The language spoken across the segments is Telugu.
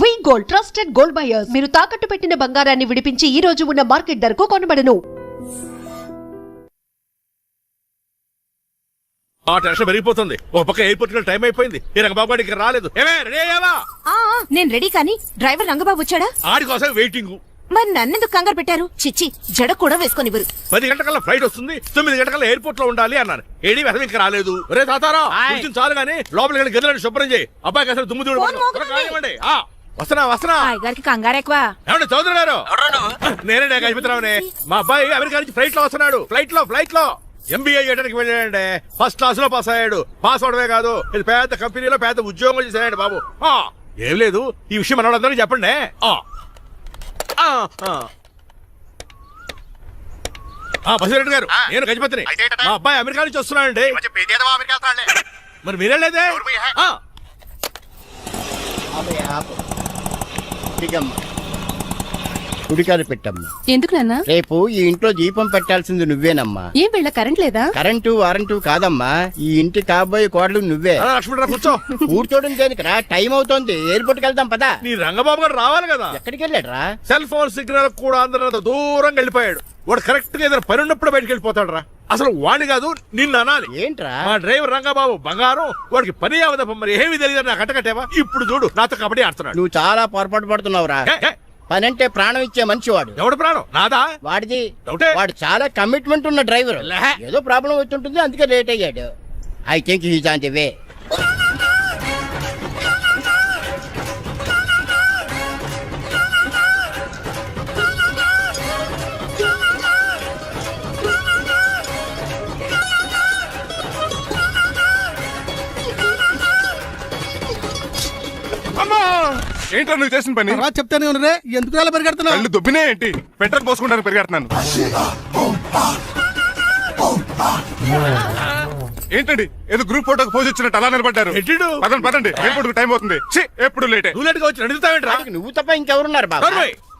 వి గోల్డ్ ట్రస్టెడ్ గోల్డ్ బయర్స్. మీరు తాకట్టు పెట్టిన బంగారాన్ని విడిపించి ఈ రోజు ఉన్న మార్కెట్ ధరకు కొనబడను. ఆ టెన్షన్ పెరిగిపోతుంది. ఒక పక్క ఎయిర్పోర్ట్ లో టైం అయిపోయింది. ఈ రంగబాబు ఇక్కడ రాలేదు. ఏమే రెడీ అయ్యావా? నేను రెడీ, కానీ డ్రైవర్ రంగబాబు వచ్చాడా? ఆడి కోసం వెయిటింగ్. మరి నన్నెందుకు కంగారు పెట్టారు? చిచ్చి, జడ కూడా వేసుకొనివ్వరు. 10 గంటల ఫ్లైట్ వస్తుంది, 9 గంటల ఎయిర్పోర్ట్ లో ఉండాలి అన్నారు. ఏడీ వెధవ ఇంకా రాలేదు. రే తాతారా, కొంచెం చాలు గానీ లోపలికి వెళ్ళి గదిలో శుభ్రం చేయి. అబ్బాయికి అసలు దుమ్ము దూడు వస్తున్నా. గారికి కంగారు ఎక్కువ. ఏమండి చౌదరి గారు? నేనే గజపతిరావునే. మా అబ్బాయి అమెరికా నుంచి ఫ్లైట్ లో వస్తున్నాడు. ఫ్లైట్ లో ఎంబీఏ చేయడానికి వెళ్ళాడండి. ఫస్ట్ క్లాస్ లో పాస్ అయ్యాడు. పాస్ అవడమే కాదు, ఇది పెద్ద కంపెనీలో పెద్ద ఉద్యోగం చేశాడు బాబు. ఏం లేదు, ఈ విషయం మన వాళ్ళందరూ చెప్పండి. బసిరెడ్డి గారు, నేను గజపతిని. మా అబ్బాయి అమెరికా నుంచి వస్తున్నాడండి. మరి మీరేలేదే? గుడికారు పెట్టమ్మా. ఎందుకు నాన్న? రేపు ఈ ఇంట్లో దీపం పెట్టాల్సింది నువ్వేనమ్మా. ఏం వీళ్ళ కరెంట్ లేదా? కరెంటు వారంటూ కాదమ్మా, ఈ ఇంటి కాబోయే కోడలు నువ్వే. లక్ష్మణరావు కూర్చో. కూర్చోడం దేనికిరా? టైం అవుతోంది, ఎయిర్పోర్ట్ కి వెళ్దాం పదా. నీ రంగబాబు గారు రావాలి కదా. ఎక్కడికి వెళ్ళాడ్రా? సెల్ ఫోన్ సిగ్నల్ కూడా అందరూ దూరంగా వెళ్ళిపోయాడు. వాడు కరెక్ట్ గా ఏదైనా పని ఉన్నప్పుడు బయటకు వెళ్ళిపోతాడు రా. అసలు వాడిని కాదు, నిన్ను అనాలి. ఏంట్రా? మా డ్రైవర్ రంగబాబు బంగారం. వాడికి పని అవదప్ప, మరి ఏమీ తెలియదు. నాకు కట్టకట్టేవా? ఇప్పుడు చూడు, నాతో కబడ్డీ ఆడుతున్నాడు. నువ్వు చాలా పొరపాటు పడుతున్నావురా. పని అంటే ప్రాణం ఇచ్చే మనిషి వాడు. ఎవడు ప్రాణం? నాదా? వాడిది. డౌటే. వాడు చాలా కమిట్మెంట్ ఉన్న డ్రైవర్. ఏదో ప్రాబ్లం వచ్చుంటుంది, అందుకే లేట్ అయ్యాడు. I think he's on the way. ఏంటో నువ్వు చేసిన పని? చెప్తానే ఉన్నదే, ఎందుకు అలా పరిగెడుతున్నావు? కళ్ళు దుబ్బినే ఏంటి? పెట్రోల్ పోసుకుంటాను పరిగెడుతున్నాను. ఏంటండి ఏదో గ్రూప్ ఫోటోకి పోజ్ ఇచ్చినట్టు అలా నిలబడ్డారు? పదండి, ఎయిర్పోర్ట్ టైం అవుతుంది. ఎప్పుడు లేట్. నువ్వు లేట్ గా వచ్చి నడుస్తావేంట్రా? నువ్వు తప్ప ఇంకెవరున్నారు బాబా?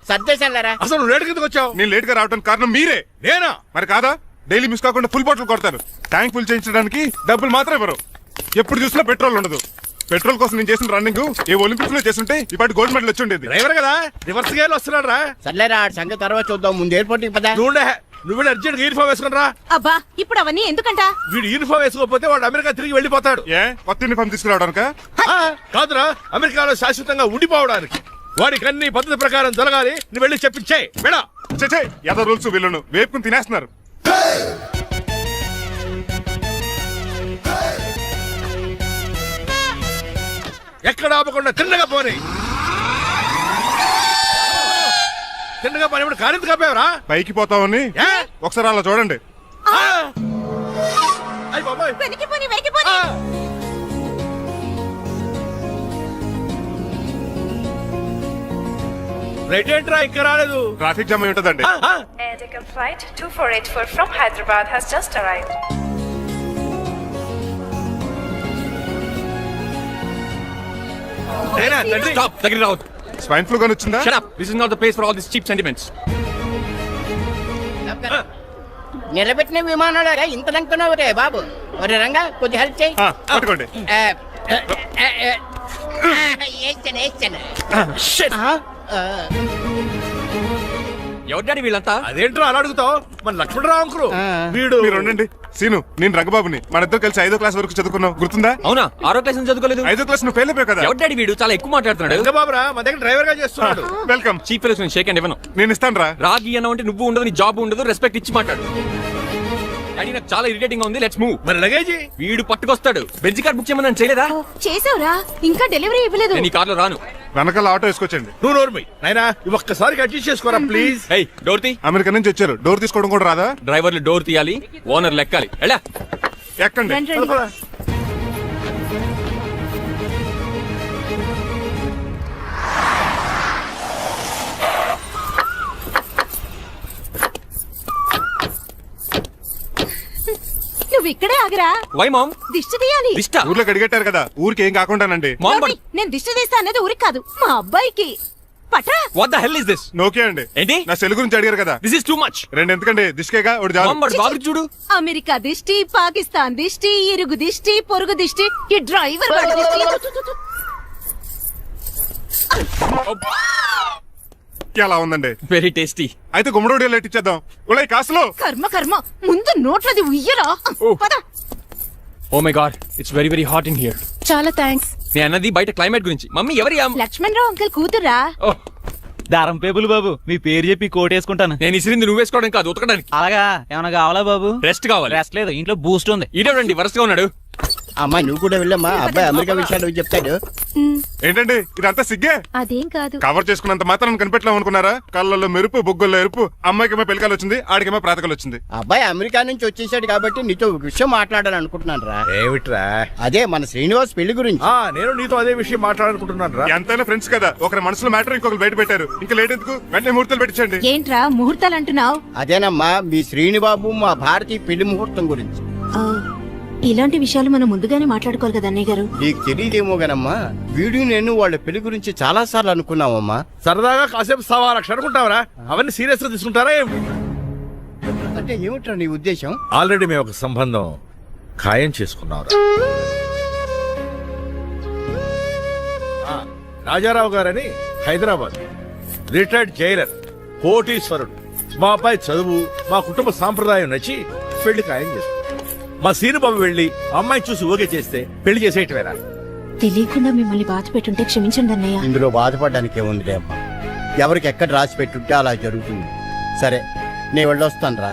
సర్దేశారా? అసలు నువ్వు లేట్ కిందకు వచ్చావు. నేను లేట్ గా రావడానికి కారణం మీరే. నేనా? మరి కాదా? డైలీ మిస్ కాకుండా ఫుల్ బాటిల్ కొడతారు. ట్యాంక్ ఫుల్ చేయించడానికి డబ్బులు మాత్రం ఇవ్వరు. ఎప్పుడు చూసినా పెట్రోల్ ఉండదు. పెట్రోల్ కోసం నేను చేసిన రన్నింగ్ ఏ ఒలింపిక్స్ లో చేస్తుంటే ఇప్పటి గోల్డ్ మెడల్ వచ్చి ఉండేది. డ్రైవర్ కదా, రివర్స్ గేర్ వస్తున్నాడు రా. సర్లేరా, సంగతి తర్వాత చూద్దాం, ముందు ఎయిర్పోర్ట్ కి పదా. నువ్వు అర్జెంట్ యూనిఫామ్ వేసుకుని రా. అబ్బా, ఇప్పుడు అవన్నీ ఎందుకంట? వీడు యూనిఫామ్ వేసుకోకపోతే వాడు అమెరికా తిరిగి వెళ్ళిపోతాడు. ఏ కొత్త యూనిఫామ్ తీసుకురావడానికా? కాదురా, అమెరికాలో శాశ్వతంగా ఉండిపోవడానికి. వాడికి అన్ని పద్ధతి ప్రకారం జరగాలి. నువ్వు వెళ్ళి చెప్పించే మేడా. ఏదో రూల్స్ వీళ్ళను వేపుకుని తినేస్తున్నారు. ఎక్కడ ఆపకుండా తిన్నగా పోనీ. తిన్నగా పోనీ. ఇప్పుడు కారింత కప్పావరా? పైకి పోతామని ఒకసారి అలా చూడండి. రైట్ ఏంట్రా ఇంకా రాలేదు? ట్రాఫిక్ జామ్ అయి ఉంటదండి. Air Deccan flight 2484 from Hyderabad has just arrived. Stop! Take it out. Swine flu గాని వచ్చిందా? Shut up! This is not the place for all these cheap sentiments. నిలబెట్టిన విమానాలు ఇంత లంకున్నావు రే బాబు. ఒరే రంగా, కొద్ది హెల్ప్ చేయి. పట్టుకోండి. ఎవరు డాడీ వీళ్ళంతా? అదేంట్రా అలా అడుగుతావు? మన లక్ష్మణరావు అంకులు వీడు. మీరు ఉండండి. సీను, నేను రంగబాబుని. మన ఇద్దరు కలిసి 5వ క్లాస్ వరకు చదువుకున్నాం, గుర్తుందా? అవునా? 6వ క్లాస్ నుంచి చదువుకోలేదు. 5వ క్లాస్ నువ్వు ఫెయిల్ అయిపోయావు కదా. ఎవరు డాడీ వీడు? చాలా ఎక్కువ మాట్లాడుతున్నాడు. రంగబాబురా, మన దగ్గర డ్రైవర్ గా చేస్తున్నాడు. Welcome. Chief fellows shake hand ఇవ్వను. నేను ఇస్తాను రా. రాగి అన్న అంటే నువ్వు ఉండదు, నీ జాబ్ ఉండదు, రెస్పెక్ట్ ఇచ్చి మాట్లాడు. డాడీ నాకు చాలా ఇరిటేటింగ్ గా ఉంది. Let's move. మరి లగేజీ వీడు పట్టుకొస్తాడు. బెంజ్ కార్ బుక్ చేయమని చేయలేదా? చేసావురా, ఇంకా డెలివరీ ఇవ్వలేదు. నేను ఈ కార్ లో రాను. వెనకాల ఆటో వేసుకొచ్చండి. నువ్వు నోర్మై నాయనా, ఒక్కసారికి అడ్జస్ట్ చేసుకోరా ప్లీజ్. ఏయ్, డోర్ తీ. అమెరికా నుంచి వచ్చారు, డోర్ తీసుకోవడం కూడా రాదా? డ్రైవర్లు డోర్ తీయాలి, ఓనర్ లెక్కాలి. ఎలా ఎక్కండి. నువ్వు ఇక్కడే ఆగరా. Why mom? దిష్టి తీయాలి. దిష్ట? ఊర్లో కడిగట్టారు కదా, ఊరికి ఏం కాకుండానండి. నేను దిష్టి తీస్తా అన్నది ఊరికి కాదు, మా అబ్బాయికి. పట్రా. What the hell is this? Nokia అండి. ఏంటి? నా సెల్ గురించి అడిగారు కదా. This is too much. రెండు ఎందుకండి, దిష్కేగా ఒకటి చాలు. బాబు చూడు, అమెరికా దిష్టి, పాకిస్తాన్ దిష్టి, ఇరుగు దిష్టి, పొరుగు దిష్టి, ఈ డ్రైవర్ వాడి దిష్టి. ఎలా ఉందండి? Very tasty. అయితే గుమ్మడి లైట్ ఇచ్చేద్దాం. ఉలై కాసులో కర్మ కర్మ ముందు నోట్లది ఉయ్యరా పద. Oh my god, it's very very hot in here. చాలా థ్యాంక్స్. నేను అన్నది బయట క్లైమేట్ గురించి. మమ్మీ ఎవరి లక్ష్మణ్ రావు అంకుల్ కూతురా? ఓ, దారం పేపులు బాబు, మీ పేరు చెప్పి కోటేసుకుంటాను. నేను ఇసిరింది నువ్వు వేసుకోవడం కాదు, ఉతకడానికి. అలాగా ఏమైనా కావాలా బాబు? రెస్ట్ కావాలి. రెస్ట్ లేదు, ఇంట్లో బూస్ట్ ఉంది. ఈడేవండి వరుసగా ఉన్నాడు. అమ్మా నువ్వు కూడా వెళ్ళమ్మా, అబ్బాయి అమెరికా విషయాలు చెప్తాడు. ఏంటండి ఇదంతా సిగ్గే? అదేం కాదు. కవర్ చేసుకున్నంత మాత్రం కనిపెట్టలేము అనుకున్నారా? కళ్ళల్లో మెరుపు, బొగ్గుల్లో ఎరుపు. అమ్మాయికేమో పెళ్ళికాలు వచ్చింది, ఆడికేమో ప్రాతకాలు వచ్చింది. అబ్బాయి అమెరికా నుంచి వచ్చేసాడు కాబట్టి నీతో ఒక విషయం మాట్లాడాలని అనుకుంటున్నాను రా. ఏమిట్రా? అదే మన శ్రీనివాస్ పెళ్లి గురించి. నేను నీతో అదే విషయం మాట్లాడాలనుకుంటున్నాను రా. ఎంతైనా ఫ్రెండ్స్ కదా, ఒకరి మనసులో మ్యాటర్ ఇంకొకరు బయట పెట్టారు. ఇంకా లేట్ ఎందుకు, వెంటనే ముహూర్తాలు పెట్టించండి. ఏంట్రా ముహూర్తాలు అంటున్నావు? అదేనమ్మా మీ శ్రీనిబాబు మా భారతీయ పెళ్లి ముహూర్తం గురించి. ఇలాంటి విషయాలు మనం ముందుగానే మాట్లాడుకోవాలి కదా అన్నయ్య గారు. నీకు తెలియదేమో గనమ్మా, వీడు నేను వాళ్ళ పెళ్లి గురించి చాలా సార్లు అనుకున్నామమ్మా. సరదాగా కాసేపు 1.25 లక్షలు అనుకుంటావరా? అవన్నీ సీరియస్ గా తీసుకుంటారా? అంటే ఏమిట్రా నీ ఉద్దేశం? ఆల్రెడీ మేము ఒక సంబంధం ఖాయం చేసుకున్నాం. రాజారావు గారని హైదరాబాద్ రిటైర్డ్ జైలర్, కోటీశ్వరుడు. మా అబ్బాయి చదువు, మా కుటుంబ సాంప్రదాయం నచ్చి పెళ్లి ఖాయం చేసుకున్నాం. మా సీనుబాబు వెళ్ళి అమ్మాయి చూసి ఓకే చేస్తే పెళ్లి చేసేయటమేనా? తెలియకుండా మిమ్మల్ని బాధ పెట్టుంటే క్షమించండి అన్నయ్య. ఇందులో బాధపడడానికి ఏముంది అమ్మా, ఎవరికి ఎక్కడ రాసి పెట్టుంటే అలా జరుగుతుంది. సరే నేను వెళ్ళొస్తాను రా.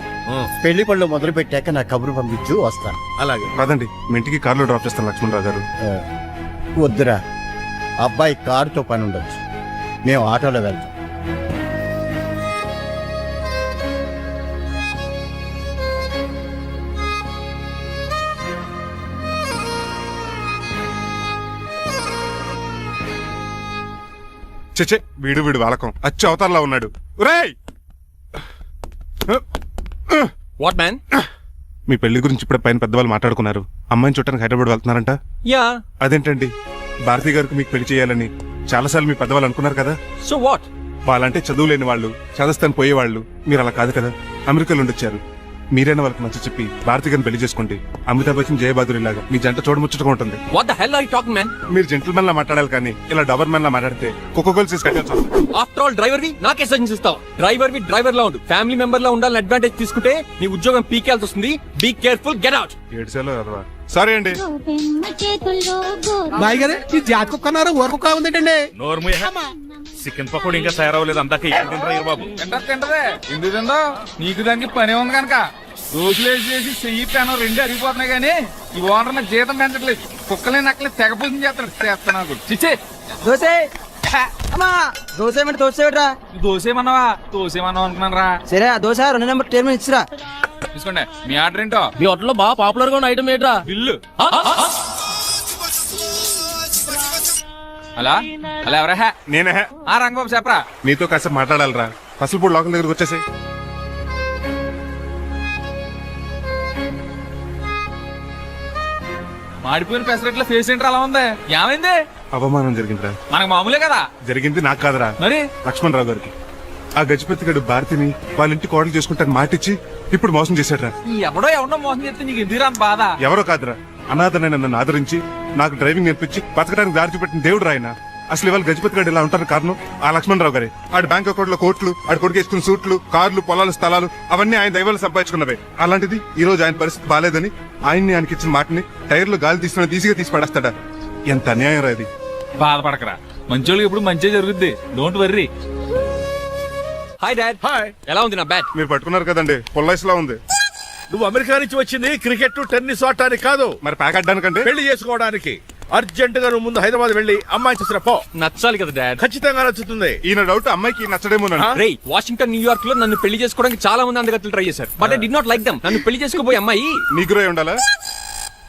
పెళ్లి పళ్ళు మొదలు పెట్టాక నా కబురు పంపించు, వస్తాను. అలాగే. పదండి, మీ ఇంటికి కార్లో డ్రాప్ చేస్తాను లక్ష్మణరావు గారు. వద్దురా, అబ్బాయి కారుతో పని ఉండొచ్చు, మేము ఆటోలో వెళ్తాం. చెచ్చే, వీడు వాలకం అచ్చు అవతారంలా ఉన్నాడు. రేయ్, వాట్ మ్యాన్? మీ పెళ్లి గురించి ఇప్పుడే పైన పెద్దవాళ్ళు మాట్లాడుకున్నారు. అమ్మాయిని చుట్టానికి హైదరాబాద్ వెళ్తున్నారంట. యా. అదేంటండి, భారతి గారికి మీకు పెళ్లి చేయాలని చాలాసార్లు మీ పెద్దవాళ్ళు అనుకున్నారు కదా. So what? వాళ్ళంటే చదువు లేని వాళ్ళు, చదస్తాను పోయేవాళ్ళు. మీరు అలా కాదు కదా, అమెరికాలో ఉండొచ్చారు. మీరైనా వాళ్ళకి మంచి చెప్పి భారతి గారిని పెళ్లి చేసుకోండి. అమితాబ్ బచ్చన్, జయబాదురి లాగా మీ జంట చూడముచ్చటగా ఉంటుంది. What the hell are you talking man? మీరు జెంటిల్మెన్ లా మాట్లాడాలి కానీ ఇలా డబర్ మ్యాన్ లా మాట్లాడితే కోకోకోల్ సీస్ కట్టాల్సి వస్తుంది. ఆఫ్టర్ ఆల్ డ్రైవర్ వి నాకే సజెషన్ ఇస్తావు? డ్రైవర్ వి డ్రైవర్ లా ఉండు, ఫ్యామిలీ మెంబర్ లా ఉండాలని అడ్వాంటేజ్ తీసుకుంటే నీ ఉద్యోగం పీకేల్సి వస్తుంది. Be careful, get out. ఏడ్చేలో అదవా. సారీ అండి. బాయ్ గారు ఈ జాతి కుక్క అన్నారు, ఊర కుక్క ఉందేటండి. చికెన్ పకోడీ ఇంకా తయారవ్వలేదు, అందాక బాబు. తింటదే ఎందుకు తిందో? నీకు దానికి పని ఉంది కనుక రోజులేసి చెయ్యి పెనం 2 అరిగిపోతున్నాయి కానీ ఈ ఓనర్ నాకు జీతం పెంచట్లేదు. కుక్కలే నక్కలే తెగపోతుంది చేస్తాను. చిచ్చే దోసే దోసేమిట్రా? దోసేమన్నావా? దోసేమన్నావు అనుకున్నాను రా. సరే ఆ దోశ 2 నెంబర్ టేబుల్ ఇచ్చిరా. తీసుకోండి. మీ ఆర్డర్ ఏంటో? మీ హోటల్లో బాగా పాపులర్ గా ఉన్న ఐటమ్ ఏంట్రా? బిల్లు. అలా అలా ఎవరా? నేనే. ఆ రంగబాబు చెప్పరా. నీతో కాసేపు మాట్లాడాలరా. పసుపుపూడి లోకల్ దగ్గరకు వచ్చేసి. మాడిపోయిన పెసరెట్ల ఫేస్ ఏంటర్ అలా ఉంది? ఏమైంది? అవమానం జరిగిందిరా. మనకు మామూలే కదా. జరిగింది నాకు కాదురా, మరి లక్ష్మణరావు గారికి. ఆ గజపతిగడు భారతిని వాళ్ళ ఇంటి కోడలు చేసుకుంటాను మాటిచ్చి ఇప్పుడు మోసం చేశాడ్రా. ఈ ఎవడో మోసం చేస్తే నీకు ఎందుకు రాని బాధ? ఎవరో కాదురా, అనాథనైన నన్ను ఆదరించి నాకు డ్రైవింగ్ నేర్పించి బతకడానికి దారి చూపెట్టిన దేవుడు రాయన. అసలు ఇవాళ గజపతి గారు ఇలా ఉంటారు కారణం ఆ లక్ష్మణరావు గారే. ఆడి బ్యాంక్ అకౌంట్ లో కోట్లు, ఆడి కొడుకు వేసుకున్న సూట్లు, కార్లు, పొలాలు, స్థలాలు అవన్నీ ఆయన దైవాలు సంపాదించుకున్నవే. అలాంటిది ఈ రోజు ఆయన పరిస్థితి బాలేదని ఆయనకి ఇచ్చిన మాటని టైర్లు గాలి తీసిన ఈజీగా తీసి పడేస్తాడా? ఎంత అన్యాయం రా ఇది. బాధపడకరా, మంచోళ్ళకి ఇప్పుడు మంచి జరుగుద్ది. Don't worry. Hi dad. Hi. ఎలా ఉంది నా బ్యాట్? మీరు పట్టుకున్నారు కదండి, పొల్లైస్లా ఉంది. నువ్వు అమెరికా నుంచి వచ్చింది క్రికెట్, టెన్నిస్ ఆడటానికి కాదు, మరి ప్యాక్ అడ్డానికంటే పెళ్లి చేసుకోవడానికి. అర్జెంట్ గా నువ్వు ముందు హైదరాబాద్ వెళ్ళి అమ్మాయి చూసిన పో. నచ్చాలి కదా డాడ్. ఖచ్చితంగా నచ్చుతుంది. ఈయన డౌట్ అమ్మాయికి నచ్చడేమో. రేయ్, వాషింగ్టన్, న్యూయార్క్ లో నన్ను పెళ్లి చేసుకోవడానికి చాలా మంది అందగత్తులు ట్రై చేశారు. But I did not like them. నన్ను పెళ్లి చేసుకోబోయే అమ్మాయి నీగురై ఉండాలా?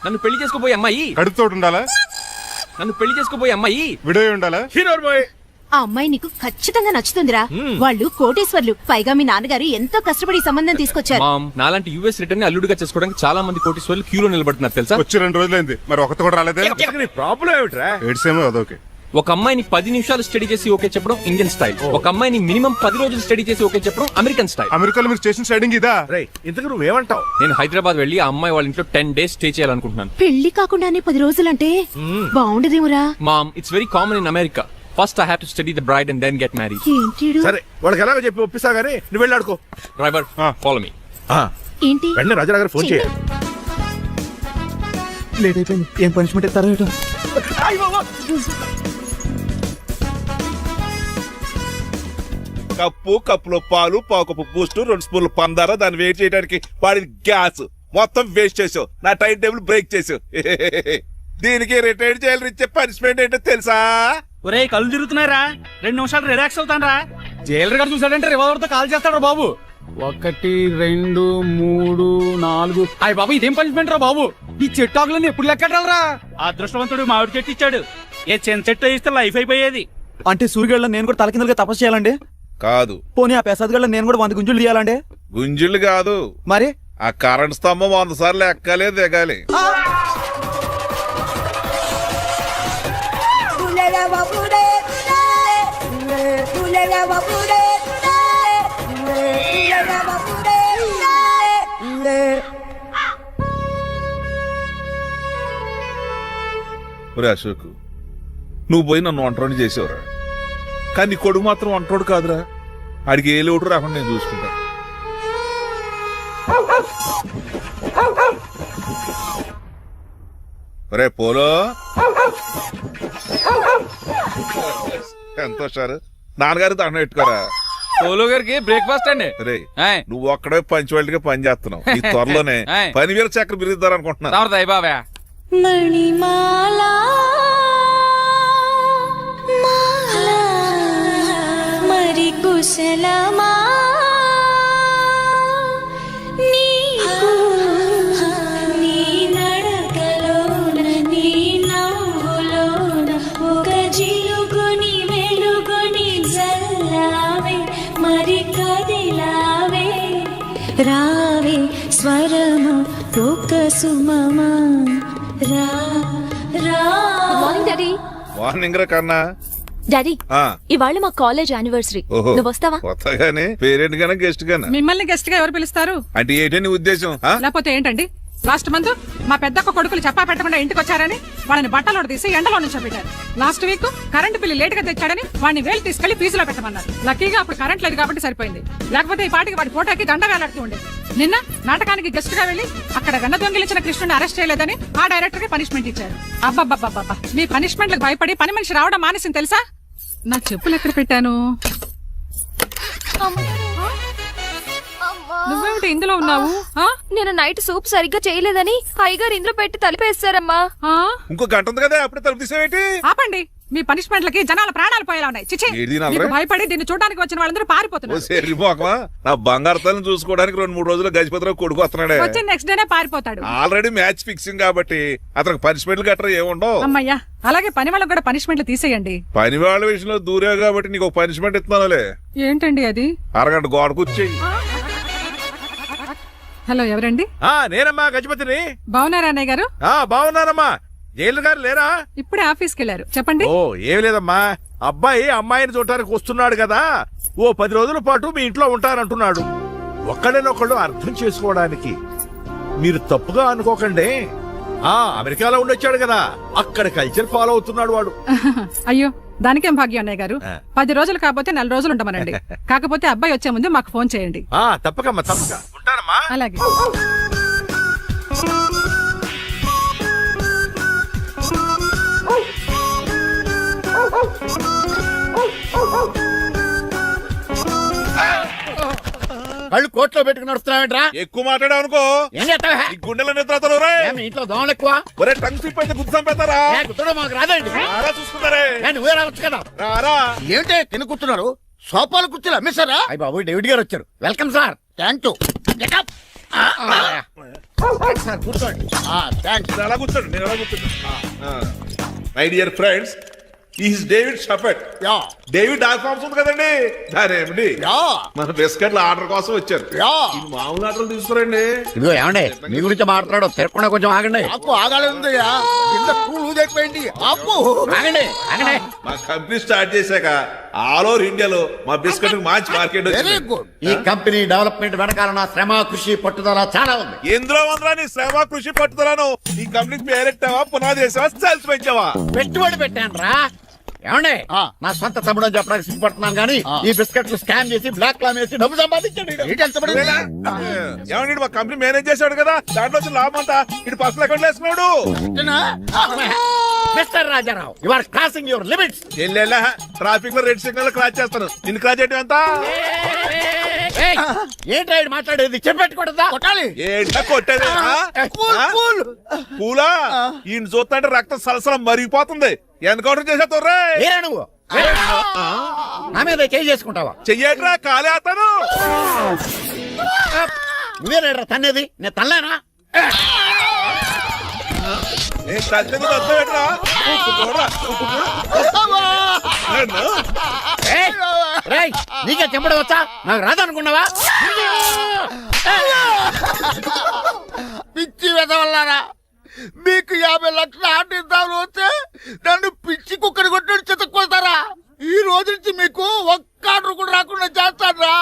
నన్ను పెళ్లి చేసుకోబోయే అమ్మాయి కడుపుతోటి ఉండాలా? నన్ను పెళ్లి చేసుకోబోయే అమ్మాయి విడోయి ఉండాలా? Hero boy. ఆ అమ్మాయి నీకు ఖచ్చితంగా నచ్చుతుందిరా. వాళ్ళు కోటేశ్వర్లు, పైగా మీ నాన్నగారు ఎంతో కష్టపడి ఈ సంబంధం తీసుకొచ్చారు. మామ్, నాలాంటి యుఎస్ రిటర్న్ అల్లుడిగా చేసుకోవడానికి చాలా మంది కోటీశ్వర్లు క్యూలో నిలబడుతున్నారు తెలుసా? వచ్చి 2 రోజులైంది, మరి ఒకటి కూడా రాలేదే. నీ ప్రాబ్లం ఏమిట్రా? ఏడ్సేమో అదొకే. ఒక అమ్మాయిని 10 నిమిషాలు స్టడీ చేసి ఓకే చెప్పడం ఇండియన్ స్టైల్. ఒక అమ్మాయిని మినిమం 10 రోజులు స్టడీ చేసి ఓకే చెప్పడం అమెరికన్ స్టైల్. అమెరికాలో మీరు స్టేషన్ స్టైడింగ్ ఇదా? రేయ్, ఇంతకు నువ్వేమంటావు? నేను హైదరాబాద్ వెళ్ళి ఆ అమ్మాయి వాళ్ళ ఇంట్లో 10 days స్టే చేయాలనుకుంటున్నాను. పెళ్లి కాకుండానే 10 రోజులంటే బాగుండదేమురా? Mom, it's very common in America. First I have to study the bride and then get married. ఏంటిడు సరే వాళ్ళకి ఎలాగో చెప్పి ఒప్పిస్తా గానీ నువ్వు వెళ్ళి ఆడుకో. Driver follow me. ఏంటి వెంటనే రాజారావు గారు ఫోన్ చేయాలి. లేట్ అయిపోయింది. ఏం పనిష్మెంట్ ఇస్తారో ఏటో. కప్పులో పాలు పావు కప్పు బూస్ట్ 2 స్పూన్లు పందార దాన్ని వెయిట్ చేయడానికి వాడి గ్యాస్ మొత్తం వేస్ట్ చేసావు. నా టైం టేబుల్ బ్రేక్ చేసావు. దీనికి రిటైర్ చేయాలి ఇచ్చే పనిష్మెంట్ ఏంటో తెలుసా? ఒరే కళ్ళు తిరుగుతున్నారా, 2 నిమిషాలు రిలాక్స్ అవుతాను రా. జైలర్ గారు చూసాడంటే రివాల్వర్ తో కాల్ చేస్తాడు బాబు. 1 2 3 4 అయ్య బాబు ఇదేం పనిష్మెంట్ రా బాబు? ఈ చెట్టు ఆకులన్నీ ఎప్పుడు లెక్కడరా? అదృష్టవంతుడు మామిడి చెట్టు ఇచ్చాడు. ఏ చిన్న చెట్టు ఇస్తే లైఫ్ అయిపోయేది. అంటే సూర్యుగళ్ళ నేను కూడా తలకిందలుగా తపస్సు చేయాలండి? కాదు. పోనీ ఆ పెసదగళ్ళ నేను కూడా 100 గుంజులు తీయాలండి? గుంజులు కాదు, మరి ఆ కరెంట్ స్తంభం 100 సార్లు ఎక్కాలి దిగాలి. ఒరే అశోక్, నువ్వు పోయి నన్ను వంటరోని చేసేవరా, కానీ నీ కొడుకు మాత్రం వంటరోడు కాదురా. ఆడికి ఏ లోటు రాకుండా నేను చూసుకుంటా. ఒరే పోలో, ఎంతో సార్ నాన్నగారి దండం పెట్టుకోరా. పోలో గారికి బ్రేక్ఫాస్ట్ అండి. రే నువ్వు ఒక్కడే పంచువాళ్ళగా పని చేస్తున్నావు. ఈ త్వరలోనే 10,000 చక్ర బిరుద్దారు అనుకుంటున్నా. బాబా మణిమాలా మరి కుశలమా నీకు నీ నడకలోన నీ నవ్వులోన ఒక జిలుగుని వెలుగుని జల్లావే మరి కదిలావే రావే స్వరము ఒక సుమమా రా రా. Morning daddy. మార్నింగ్ రా కన్నా. డాడీ ఇవాళ మా కాలేజ్ యానివర్సరీ, నువ్వు వస్తావా? కొత్తగానే పేరెంట్ గానా గెస్ట్ గానా? మిమ్మల్ని గెస్ట్ గా ఎవరు పిలుస్తారు? అంటే ఏంటని ఉద్దేశం? లేకపోతే ఏంటండి, లాస్ట్ మంత్ మా పెద్దక్క కొడుకులు చెప్పా పెట్టకుండా ఇంటికి వచ్చారని వాళ్ళని బట్టలో తీసి ఎండలో నుంచోబెట్టారు. Last week current bill late గా తెచ్చాడని వాడిని వేలు తీసుకెళ్లి ఫీజులో పెట్టమన్నారు. లక్కీగా అప్పుడు కరెంట్ లేదు కాబట్టి సరిపోయింది, లేకపోతే ఈ పాటికి వాడి ఫోటోకి దండ వేలాడుతూ ఉండేది. నిన్న నాటకానికి గెస్ట్ గా వెళ్లి అక్కడ వెన్న దొంగిలించిన కృష్ణుని అరెస్ట్ చేయలేదని ఆ డైరెక్టర్ కి పనిష్మెంట్ ఇచ్చారు. అబ్బబ్బబ్బబ్బా, మీ పనిష్మెంట్లకు భయపడి పని మనిషి రావడం మానేసింది తెలుసా? నా చెప్పులు ఎక్కడ పెట్టాను? నువ్వేమిటి ఇందులో ఉన్నావు? నేను నైట్ సూప్ సరిగ్గా చేయలేదని అయ్యగారు ఇందులో పెట్టి తలిపేస్తారమ్మా. ఇంకో గంట ఉంది కదా, అప్పుడే తలుపు తీసేవేంటి? ఆపండి, మీ పనిష్మెంట్లకి జనాల ప్రాణాలు పోయేలా ఉన్నాయి. చిచి, మీకు భయపడి దీన్ని చూడడానికి వచ్చిన వాళ్ళందరూ పారిపోతున్నారు. నా బంగారు తల్లిని చూసుకోవడానికి 2-3 రోజులు గజపతిరావు కొడుకు వస్తున్నాడే. వచ్చి నెక్స్ట్ డేనే పారిపోతాడు. ఆల్రెడీ మ్యాచ్ ఫిక్సింగ్ కాబట్టి అతనికి పనిష్మెంట్లు గట్రా ఏముండవు. అమ్మయ్యా, అలాగే పని వాళ్ళకి కూడా పనిష్మెంట్లు తీసేయండి. పని వాళ్ళ విషయంలో దూరే కాబట్టి నీకు ఒక పనిష్మెంట్ ఇస్తున్నానులే. ఏంటండి అది? అరగంట గోడ కూర్చేయి. హలో, ఎవరండి? నేనమ్మా గజపతిని. బాగున్నారా అన్నయ్య గారు? బాగున్నానమ్మా. జైలు గారు లేరా? ఇప్పుడే ఆఫీస్కి వెళ్ళారు. చెప్పండి. ఓ ఏం లేదమ్మా, అబ్బాయి అమ్మాయిని చూడటానికి వస్తున్నాడు కదా, ఓ 10 రోజుల పాటు మీ ఇంట్లో ఉంటానంటున్నాడు. ఒక్కడనొక్కడు అర్థం చేసుకోవడానికి మీరు తప్పుగా అనుకోకండి. అమెరికాలో ఉండొచ్చాడు కదా, అక్కడ కల్చర్ ఫాలో అవుతున్నాడు వాడు. అయ్యో, దానికేం భాగ్యం అన్నయ్య గారు. 10 రోజులు కాకపోతే 4 రోజులు ఉంటామనండి. కాకపోతే అబ్బాయి వచ్చే ముందు మాకు ఫోన్ చేయండి. తప్పకమ్మా, తప్పక ఉంటానమ్మా. అలాగే. కళ్ళు కోట్లో పెట్టుకుని నడుస్తున్నావేంట్రా? ఎక్కువ మాట్లాడావు అనుకో ఏం చేస్తావా? ఈ గుండెల నిద్రతలు ఇంట్లో దోమలు ఎక్కువ. ఒరే టంగ్ స్లిప్ అయితే గుర్తు చంపేస్తారా? గుర్తుడం మాకు రాదండి. చూసుకున్నారే, నువ్వే రావచ్చు కదా. రారా ఏంటి తిని కూర్చున్నారు? సోఫాలు కుర్చీలు అమ్మేశారా? అయ్యి బాబు, డేవిడ్ గారు వచ్చారు. Welcome sir. Thank you. Sir కూర్చోండి. థ్యాంక్స్. అలా కూర్చోండి, నేను అలా కూర్చోండి. My dear friends, is David షఫెట్. డేవిడ్ ఆల్ఫామ్స్ ఉంది కదండి, దానేమిటి మన బిస్కెట్ల ఆర్డర్ కోసం వచ్చారు. మామూలు ఆర్డర్ తీసుకురండి. ఇదిగో ఏమండి, మీ గురించి మాట్లాడు, తిరగకుండా కొంచెం ఆగండి. ఆకు ఆగాలి. ఆగండి ఆగండి. మా కంపెనీ స్టార్ట్ చేశాక ఆల్ ఓవర్ ఇండియాలో మా బిస్కెట్ మంచి మార్కెట్ వెరీ గుడ్. ఈ కంపెనీ డెవలప్మెంట్ వెనకాల నా శ్రమ, కృషి, పట్టుదల చాలా ఉంది. ఎందులో ఉందిరా నీ శ్రమ, కృషి, పట్టుదలను? ఈ కంపెనీకి పేరెట్టావా, పునాది వేసావా, సేల్స్ పెంచావా? పెట్టుబడి పెట్టాను రా. ఏమండే నా సొంత తమ్ముడు అని చెప్పడానికి సిగ్గుపడుతున్నాను కానీ ఈ బిస్కెట్లు స్కాన్ చేసి బ్లాక్ క్లామ్ వేసి డబ్బు సంపాదించండి. ఏమన్నా మా కంపెనీ మేనేజ్ చేశాడు కదా, దాంట్లో వచ్చిన లాభం అంతా ఇటు పర్సనల్ అకౌంట్ వేసుకున్నాడు. Mister Rajarao you are crossing your limits. Traffic లో రెడ్ సిగ్నల్ క్రాస్ చేస్తాను, నిన్ను క్రాస్ చేయడం ఎంత? ఏంట్రా ఈడు మాట్లాడేది? చెప్పెట్టుకూడదా? కొట్టాలి. ఏంటా కొట్టేది? పూలా ఈయన చూస్తుంటే రక్తం సలసలం మరిగిపోతుంది. ఎన్కౌంటర్ చేసేతోర్రా ఏరా నువ్వు నా మీద చేయి చేసుకుంటావా? చెయ్యట్రా కాలే అతను. నువ్వేరా తన్నేది? నేను తనలేనా? నేను తల్లిని అర్థం ఏంట్రా? నీకే చెప్పడం వచ్చా? నాకు రాదనుకున్నావా? పిచ్చి వెదవల్లారా, మీకు 50 లక్షల ఆటిద్దాలు వస్తే నన్ను పిచ్చి కుక్కని కొట్టి చెతక్కొడతారా? ఈ రోజు నుంచి మీకు ఒక్క ఆర్డర్ కూడా రాకుండా చేస్తారా?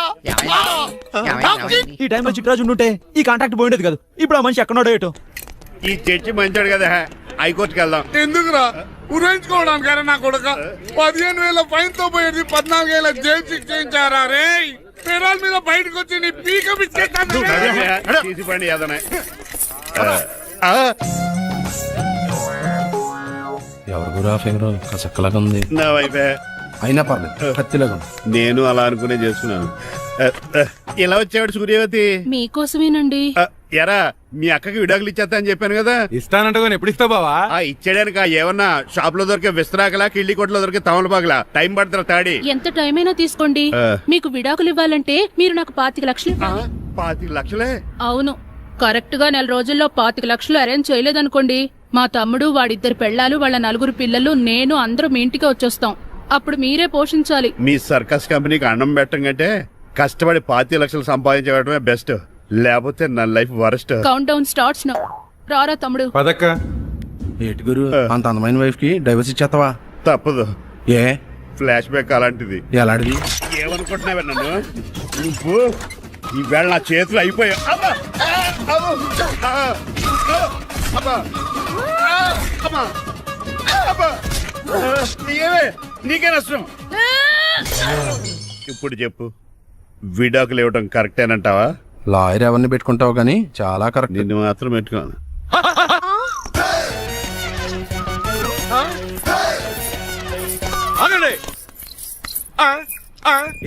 ఈ టైంలో చిట్రాజు ఉంటే ఈ కాంట్రాక్ట్ పోయిండేది కాదు. ఇప్పుడు ఆ మనిషి ఎక్కడో ఏటో. ఈ చర్చి మంచాడు కదా, హైకోర్టుకి వెళ్దాం. ఎందుకురా ఉరేంచుకోవడానికి నా కొడుక 15,000 ఫైన్ తో పోయేది 14 ఏళ్ళ జైలు శిక్ష చేయించారా రే? పెరాల మీద బయటకు వచ్చి నీ పీక తీసిపండి ఏదన్నా. ఎవరు గురా ఫింగర్ చక్కలాగా ఉంది. నా వైపే అయినా పర్లేదు, కత్తిలాగా నేను అలా అనుకునే చేస్తున్నాను. ఇలా వచ్చాడు సూర్యవతి. మీకోసమేనండి. ఎరా మీ అక్కకి విడాకులు ఇచ్చేస్తా అని చెప్పాను కదా. ఇస్తానంట ఎప్పుడు ఇస్తావు బావా? ఇచ్చేయడానికి ఏమన్నా షాప్ లో దొరికే విస్తరాకలా, కిళ్ళి కొట్లో దొరికే తమలపాకలా టైం పడుతున్నా తాడి. ఎంత టైం అయినా తీసుకోండి. మీకు విడాకులు ఇవ్వాలంటే మీరు నాకు 25 లక్షలు. 25 లక్షలే? అవును, కరెక్ట్ గా 4 రోజుల్లో 25 లక్షలు అరేంజ్ చేయలేదనుకోండి, మా తమ్ముడు, వాడిద్దరు పెళ్ళాలు, వాళ్ళ 4 పిల్లలు, నేను అందరూ మీ ఇంటికి వచ్చేస్తాం. అప్పుడు మీరే పోషించాలి. మీ సర్కస్ కంపెనీకి అన్నం పెట్టం కంటే కష్టపడి 25 లక్షలు సంపాదించడమే బెస్ట్. లేకపోతే నా life worst. Count down starts now. రారా తమ్ముడు. పదక్క. ఏటి గురు, అంత అందమైన వైఫ్ కి డైవర్స్ ఇచ్చేస్తావా? తప్పదు. ఏ ఫ్లాష్ బ్యాక్ అలాంటిది. ఎలాంటిది? ఏమనుకుంటున్నావే నన్ను నువ్వు? ఈవేళ నా చేతులు అయిపోయా. నీకే నష్టం. ఇప్పుడు చెప్పు, విడాకులు ఇవ్వడం కరెక్టేనంటావా? లాయర్ ఎవరిని పెట్టుకుంటావు గానీ చాలా కరెక్ట్. నిన్ను మాత్రం పెట్టుకోను.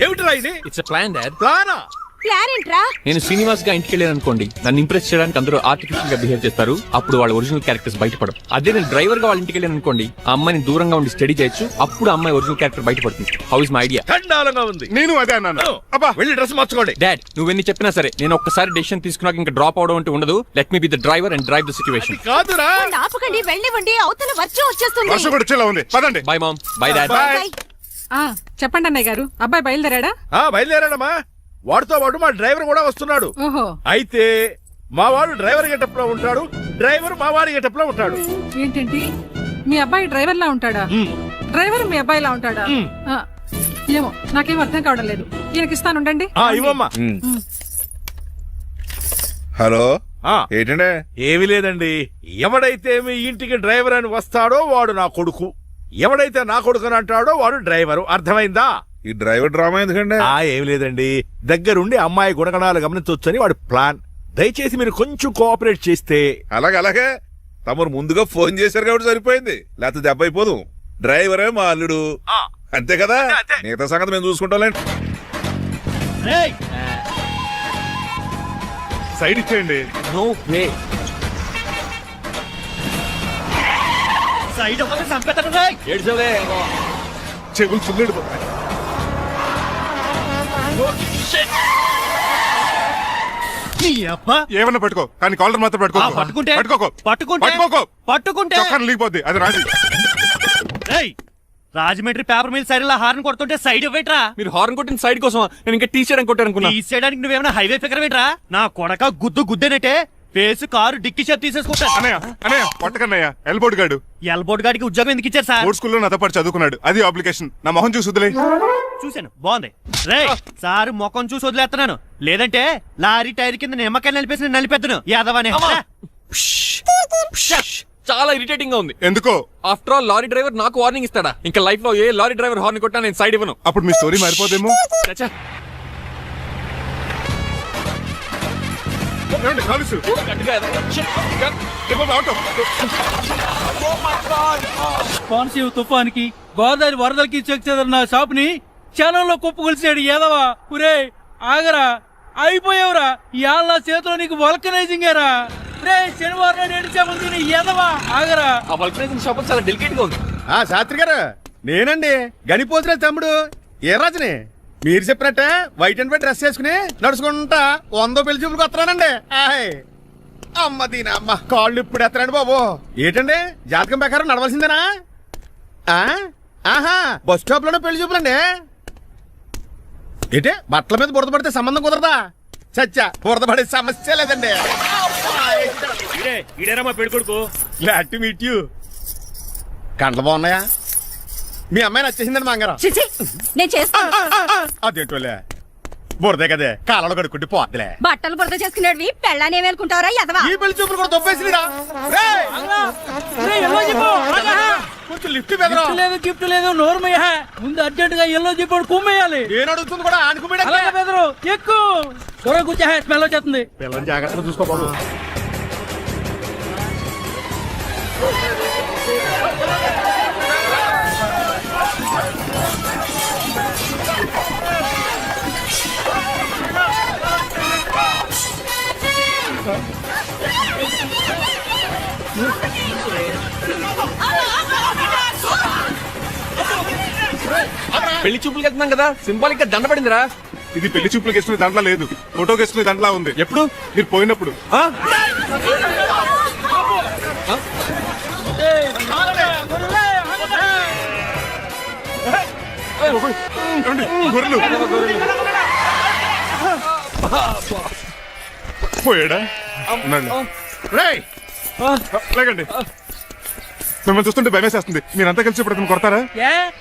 ఏమిట్రా ఇది? It's plan dad. ప్లానా? ప్లాన్ ఏంట్రా? నేను శ్రీనివాస్ గా ఇంటికి వెళ్ళాను అనుకోండి, నన్ను ఇంప్రెస్ చేయడానికి అందరూ ఆర్టిఫిషియల్ గా బిహేవ్ చేస్తారు. అప్పుడు వాళ్ళ ఒరిజినల్ క్యారెక్టర్స్ బయటపడవు. అదే నేను డ్రైవర్ గా వాళ్ళ ఇంటికి వెళ్ళాను అనుకోండి, ఆ అమ్మాయిని దూరంగా ఉండి స్టడీ చేయొచ్చు. అప్పుడు అమ్మాయి ఒరిజినల్ క్యారెక్టర్ బయటపడుతుంది. How is my idea? చండాలంగా ఉంది. నేను అదే అన్నాను. అబ్బా వెళ్ళి డ్రెస్ మార్చుకోండి. డాడ్, నువ్వెన్ని చెప్పినా సరే నేను ఒక్కసారి డెసిషన్ తీసుకున్నాక ఇంకా డ్రాప్ అవడం అంటూ ఉండదు. Let me be the driver and drive the situation. కాదురా, ఆపకండి, వెళ్ళివ్వండి. అవతల వర్షం వచ్చేస్తుంది. వర్షం కూడా వచ్చేలా ఉంది. పదండి. Bye mom. Bye dad. చెప్పండి అన్నయ్య గారు, అబ్బాయి బయలుదేరాడా? బయలుదేరాడమ్మా. వాడితో పాటు మా డ్రైవర్ కూడా వస్తున్నాడు. ఓహో, అయితే మా వాడు డ్రైవర్ గెటప్ లో ఉంటాడు, డ్రైవర్ మా వాడి గెటప్ లో ఉంటాడు. ఏంటండి మీ అబ్బాయి డ్రైవర్ లా ఉంటాడా? డ్రైవర్ మీ అబ్బాయి లా ఉంటాడా? ఏమో నాకేం అర్థం కావడం లేదు. ఈయనకి ఇస్తాను, ఉండండి. ఇవ్వమ్మా. హలో, ఏంటంటే? ఏమీ లేదండి. ఎవడైతే మీ ఇంటికి డ్రైవర్ అని వస్తాడో వాడు నా కొడుకు, ఎవడైతే నా కొడుకు అని అంటాడో వాడు డ్రైవరు. అర్థమైందా? ఈ డ్రైవర్ డ్రామా ఎందుకంటే ఏమి లేదండి, దగ్గరుండి అమ్మాయి గుణగణాలు గమనించొచ్చని వాడి ప్లాన్. దయచేసి మీరు కొంచెం కోఆపరేట్ చేస్తే. అలాగే తమరు ముందుగా ఫోన్ చేశారు కాబట్టి సరిపోయింది, లేకపోతే దెబ్బ అయిపోదు. డ్రైవరే మా అల్లుడు, అంతే కదా. మిగతా సంగతి మేము చూసుకుంటాం. సైడ్ ఇచ్చేయండి. No way. సైడ్ ఒకటి సంపేతాడు. ఏడ్చవే. చెవులు చుల్లెడు. ఏమన్నా పట్టుకో, కానీ కాలర్ మాత్రం పట్టుకుంటే చొక్కాను లీపోద్ది. అది రాజీ. రాజమండ్రి పేపర్ మిల్ సైడ్ లో హార్న్ కొడుతుంటే సైడ్ ఇవ్వట్రా. మీరు హార్న్ కొట్టిన సైడ్ కోసం నేను ఇంకా టీ షర్ట్ కొట్టాను. తీసేయడానికి నువ్వేమైనా హైవే ఫిగర్ వేట్రా? నా కొడక గుద్దేనట్టే ఫేస్ కారు డిక్కి షేప్ తీసేసుకుంటా. అన్నయ్య పట్టకన్నయ్య. ఎల్బోర్డ్ గాడు. ఎల్బోర్డ్ గాడికి ఉద్యోగం ఎందుకు ఇచ్చారు సార్? బోర్డ్ స్కూల్లో నాతో పాటు చదువుకున్నాడు. అది అప్లికేషన్. నా మొహం చూసి వదిలే. చూశాను, బాగుంది. రే సారు ముఖం చూసి వదిలేస్తున్నాను, లేదంటే లారీ టైర్ కింద నిమ్మకాయలు నలిపేసి నలిపేద్దును యాదవనే. చాలా ఇరిటేటింగ్ గా ఉంది. ఎందుకో? ఆఫ్టర్ ఆల్ లారీ డ్రైవర్ నాకు వార్నింగ్ ఇస్తాడా? ఇంకా లైఫ్ లో ఏ లారీ డ్రైవర్ హార్న్ కొట్టా నేను సైడ్ ఇవ్వను. అప్పుడు మీ స్టోరీ మారిపోదేమో. చచ్చా. ఏమండి, కాలుసు. పాన్సీవ్ తుఫానికి గోదావరి వరదలకి చెక్ చెదరిన షాప్ ని క్షణంలో కుప్పగొలిసాడు ఏదవా. ఒరే ఆగరా, అయిపోయావురా. ఇవాళ నా చేతిలో నీకు వల్కనైజింగ్ ఏరా. రే శనివారం నాడు ఏడిచామని తిని ఏదవా ఆగరా. ఆ వల్కనైజింగ్ షాప్ చాలా డెలికేట్ గా ఉంది. శాస్త్రి గారు, నేనండి గనిపోతున్న తమ్ముడు ఏ రాజుని. మీరు చెప్పినట్టే వైట్ అండ్ వైట్ డ్రెస్ వేసుకుని నడుచుకుంటా 100 పెళ్లి చూపులకు వస్తున్నానండి. అమ్మ దీని అమ్మ కాళ్ళు ఇప్పుడు ఎత్తరండి బాబు. ఏంటండి జాతకం ప్రకారం నడవలసిందేనా? ఆహా, బస్ స్టాప్ లోనే పెళ్లి చూపులండి. ఏంటే బట్టల మీద బురద పడితే సంబంధం కుదరదా? చచ్చా, బురద పడే సమస్య లేదండి. మా పెళ్ళికొడుకు. Glad to meet you. కండ్లు బాగున్నాయా? మీ అమ్మాయి నచ్చేసిందండి మంగారం. నేను చేస్తాను. అదేంటోలే, బురదే కదే కాలంలో కడుక్కుంటే పోద్దులే. బట్టలు బురద చేసుకునేవి పెళ్ళానే వేలుకుంటావరా ఎదవా? ఈ పెళ్లి చూపులు కూడా తొప్పేసిరా. కొంచెం లిఫ్ట్ లేదు, గిఫ్ట్ లేదు, నోర్మయ్య. ముందు అర్జెంట్ గా ఎల్లో చెప్పాడు కుమ్మేయాలి. నేను అడుగుతుంది కూడా ఆనుకుపోయి బెదరు ఎక్కువ త్వరగా కూర్చో, స్మెల్ వచ్చేస్తుంది. పిల్లల్ని జాగ్రత్తగా చూసుకోబాబు. పెళ్లి చూపులకి వెళ్తున్నాం కదా, సింబాలిక్ గా దండ పడిందిరా. ఇది పెళ్లి చూపులకు వేసుకునే దాంట్లో లేదు, ఫోటోకి వేసుకునే దాంట్లో ఉంది. ఎప్పుడు? మీరు పోయినప్పుడు. గొర్రెలు పోయాడా? లేకండి, మిమ్మల్ని చూస్తుంటే భయమేసేస్తుంది. మీరంతా కలిసి ఇప్పుడు అతను కొడతారా?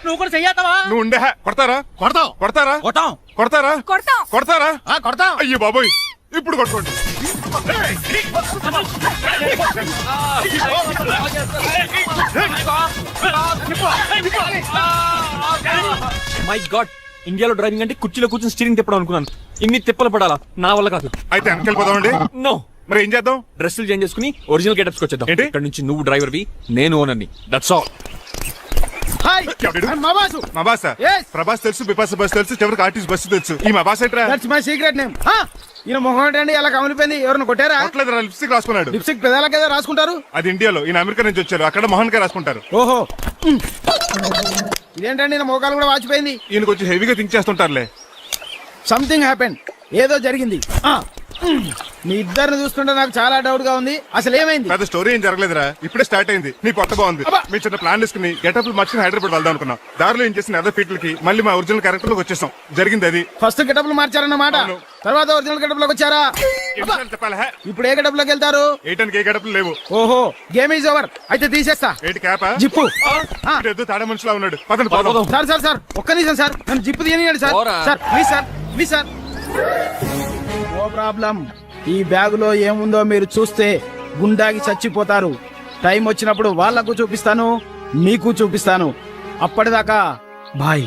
నువ్వు కూడా చెయ్యతావా? నువ్వు ఉండే కొడతారా? కొడతాం. కొడతారా? కొట్టాం. కొడతారా? కొడతాం. కొడతారా? కొడతాం. అయ్యో బాబోయ్, ఇప్పుడు కొట్టుకోండి. మై గాడ్, ఇండియాలో డ్రైవింగ్ అంటే కుర్చీలో కూర్చొని స్టీరింగ్ తిప్పడం అనుకున్నాను. ఇన్ని తిప్పలు పడాలా? నా వల్ల కాదు. అయితే వెనకెళ్ళిపోదామండి. నో. మరి ఏం చేద్దాం? డ్రెస్సులు చేంజ్ చేసుకుని ఒరిజినల్ గెటప్స్ వచ్చేద్దాం. ఏంటి? ఇక్కడ నుంచి నువ్వు డ్రైవర్వి, నేను ఓనర్ని. That's all. హాయ్, మా బాసు. మా బాస ప్రభాస్ తెలుసు, బిపాస బస్ తెలుసు, చివరికి ఆర్టిస్ట్ బస్సు తెలుసు. ఈ మా బాస్ ఏంట్రా? That's my secret name. ఈయన మొహం ఏంటండి ఎలా కమిలిపోయింది? ఎవరిని కొట్టారా? కొట్టలేదురా, లిప్స్టిక్ రాసుకున్నాడు. లిప్స్టిక్ పెదాలకి ఏదో రాసుకుంటారు. అది ఇండియాలో, ఈయన అమెరికా నుంచి వచ్చారు, అక్కడ మోహన్ గారు రాసుకుంటారు. ఓహో, ఇదేంటండి నా మోకాలు కూడా వాచిపోయింది. ఈయన కొంచెం హెవీగా థింక్ చేస్తుంటారులే. సంథింగ్ హ్యాపెన్, ఏదో జరిగింది. మీ ఇద్దరిని చూస్తుంటే నాకు చాలా డౌట్ గా ఉంది. అసలు ఏమైంది? పెద్ద స్టోరీ ఏం జరగలేదురా, ఇప్పుడే స్టార్ట్ అయింది. నీ కొత్త బాగుంది. మేము చిన్న ప్లాన్ తీసుకుని గెటప్లు మార్చుకుని హైదరాబాద్ వెళ్దాం అనుకున్నాం. దారిలో ఏం చేసిన అదర్ ఫీట్లకి మళ్ళీ మా ఒరిజినల్ క్యారెక్టర్ లోకి వచ్చేసాం. జరిగింది అది. ఫస్ట్ గెటప్లు మార్చారన్నమాట, తర్వాత ఒరిజినల్ గెటప్ లోకి వచ్చారా? చెప్పాలా? ఇప్పుడు ఏ గెటప్ లోకి వెళ్తారు? ఏటానికి ఏ గెటప్లు లేవు. ఓహో, గేమ్ ఈజ్ ఓవర్. అయితే తీసేస్తా. ఏంటి క్యాపా? జిప్పు. తాడే మనిషిలా ఉన్నాడు. పదండి పోదాం. సార్ సార్ సార్, ఒక్క నిమిషం సార్, నన్ను జిప్పు తీయనియండి sir. Sir please sir, please sir. No problem. ఈ బ్యాగులో ఏముందో మీరు చూస్తే గుండాకి చచ్చిపోతారు. టైం వచ్చినప్పుడు వాళ్లకు చూపిస్తాను, మీకు చూపిస్తాను. అప్పటిదాకా బాయ్.